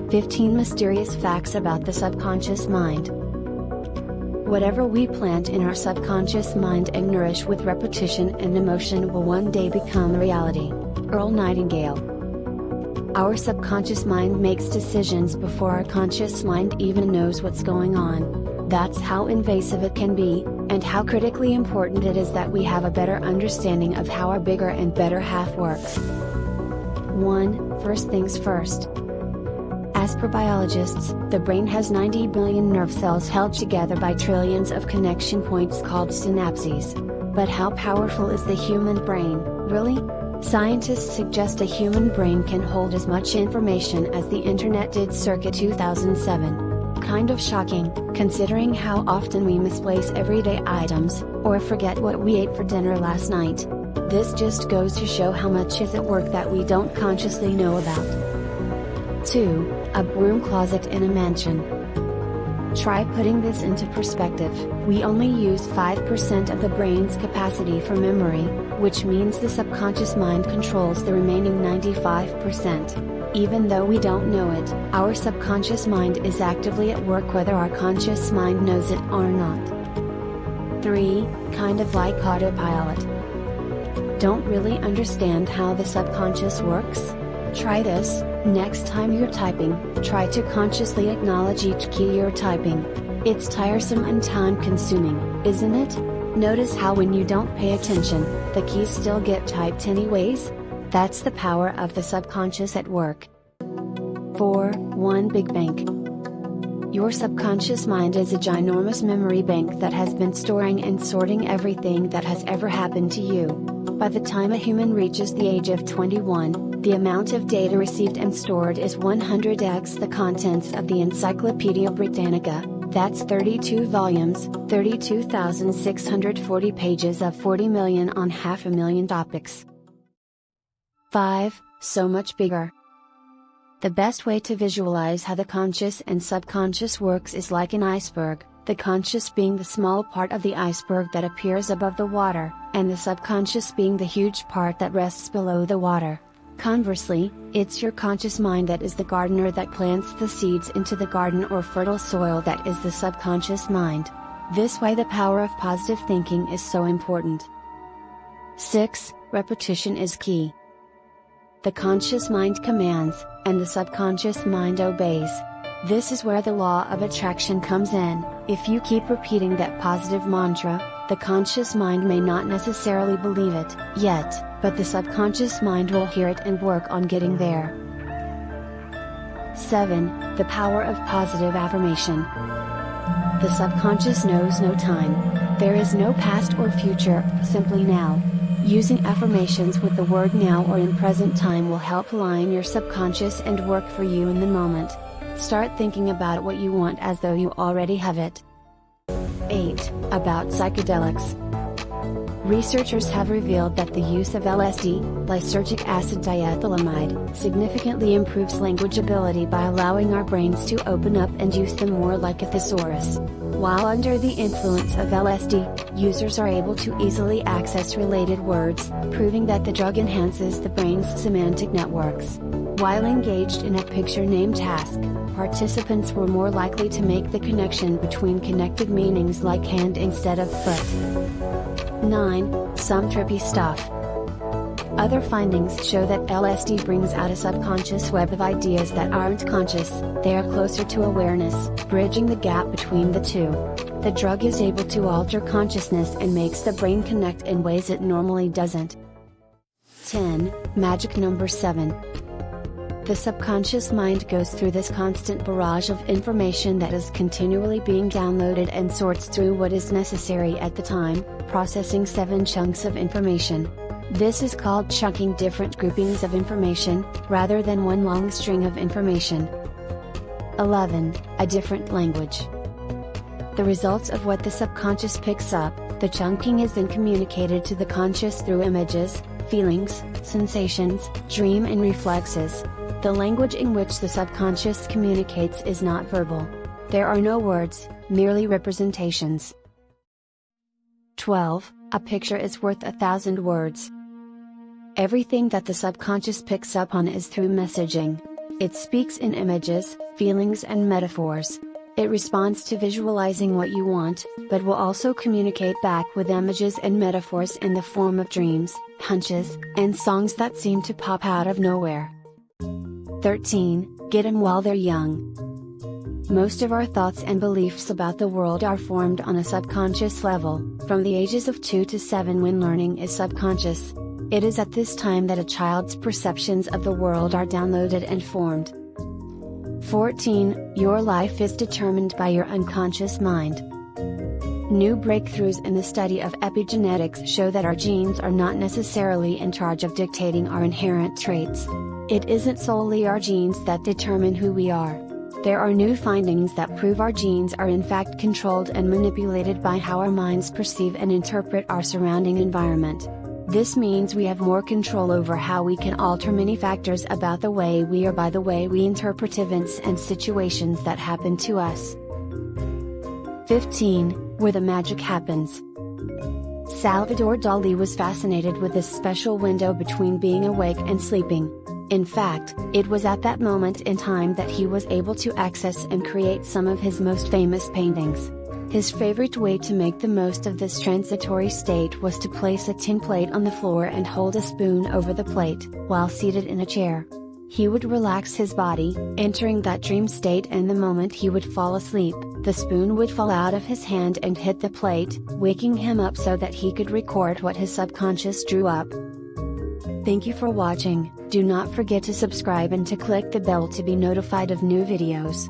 15 Mysterious Facts About the Subconscious Mind. Whatever we plant in our subconscious mind and nourish with repetition and emotion will one day become reality. Earl Nightingale. Our subconscious mind makes decisions before our conscious mind even knows what's going on. That's how invasive it can be, and how critically important it is that we have a better understanding of how our bigger and better half works. 1. First things first. As per biologists, the brain has 90 billion nerve cells held together by trillions of connection points called synapses. But how powerful is the human brain, really? Scientists suggest a human brain can hold as much information as the internet did circa 2007. Kind of shocking, considering how often we misplace everyday items, or forget what we ate for dinner last night. This just goes to show how much is at work that we don't consciously know about. 2. A broom closet in a mansion. Try putting this into perspective. We only use 5% of the brain's capacity for memory, which means the subconscious mind controls the remaining 95%. Even though we don't know it, our subconscious mind is actively at work whether our conscious mind knows it or not. 3. Kind of like autopilot. Don't really understand how the subconscious works? Try this. Next time you're typing, try to consciously acknowledge each key you're typing. It's tiresome and time-consuming, isn't it? Notice how when you don't pay attention, the keys still get typed anyways? That's the power of the subconscious at work. 4. One big bank. Your subconscious mind is a ginormous memory bank that has been storing and sorting everything that has ever happened to you. By the time a human reaches the age of 21, the amount of data received and stored is 100x the contents of the Encyclopedia Britannica. That's 32 volumes, 32,640 pages of 40 million on 500,000 topics. 5. So much bigger. The best way to visualize how the conscious and subconscious works is like an iceberg, the conscious being the small part of the iceberg that appears above the water, and the subconscious being the huge part that rests below the water. Conversely, it's your conscious mind that is the gardener that plants the seeds into the garden or fertile soil that is the subconscious mind. This way the power of positive thinking is so important. 6. Repetition is key. The conscious mind commands, and the subconscious mind obeys. This is where the law of attraction comes in. If you keep repeating that positive mantra, the conscious mind may not necessarily believe it yet, but the subconscious mind will hear it and work on getting there. 7. The power of positive affirmation. The subconscious knows no time. There is no past or future, simply now. Using affirmations with the word now or in present time will help align your subconscious and work for you in the moment. Start thinking about what you want as though you already have it. 8. About psychedelics. Researchers have revealed that the use of LSD, lysergic acid diethylamide, significantly improves language ability by allowing our brains to open up and use them more like a thesaurus. While under the influence of LSD, users are able to easily access related words, proving that the drug enhances the brain's semantic networks. While engaged in a picture-name task, participants were more likely to make the connection between connected meanings like hand instead of foot. 9. Some trippy stuff. Other findings show that LSD brings out a subconscious web of ideas that aren't conscious. They are closer to awareness, bridging the gap between the two. The drug is able to alter consciousness and makes the brain connect in ways it normally doesn't. 10. Magic number 7. The subconscious mind goes through this constant barrage of information that is continually being downloaded and sorts through what is necessary at the time, processing 7 chunks of information. This is called chunking different groupings of information, rather than one long string of information. 11. A different language. The results of what the subconscious picks up, the chunking is then communicated to the conscious through images, feelings, sensations, dream and reflexes. The language in which the subconscious communicates is not verbal. There are no words, merely representations. 12. A picture is worth 1,000 words. Everything that the subconscious picks up on is through messaging. It speaks in images, feelings and metaphors. It responds to visualizing what you want, but will also communicate back with images and metaphors in the form of dreams, hunches, and songs that seem to pop out of nowhere. 13. Get 'em while they're young. Most of our thoughts and beliefs about the world are formed on a subconscious level, from the ages of 2 to 7 when learning is subconscious. It is at this time that a child's perceptions of the world are downloaded and formed. 14. Your life is determined by your unconscious mind. New breakthroughs in the study of epigenetics show that our genes are not necessarily in charge of dictating our inherent traits. It isn't solely our genes that determine who we are. There are new findings that prove our genes are in fact controlled and manipulated by how our minds perceive and interpret our surrounding environment. This means we have more control over how we can alter many factors about the way we are by the way we interpret events and situations that happen to us. 15. Where the magic happens. Salvador Dali was fascinated with this special window between being awake and sleeping. In fact, it was at that moment in time that he was able to access and create some of his most famous paintings. His favorite way to make the most of this transitory state was to place a tin plate on the floor and hold a spoon over the plate, while seated in a chair. He would relax his body, entering that dream state, and the moment he would fall asleep, the spoon would fall out of his hand and hit the plate, waking him up so that he could record what his subconscious drew up. Thank you for watching. Do not forget to subscribe and to click the bell to be notified of new videos.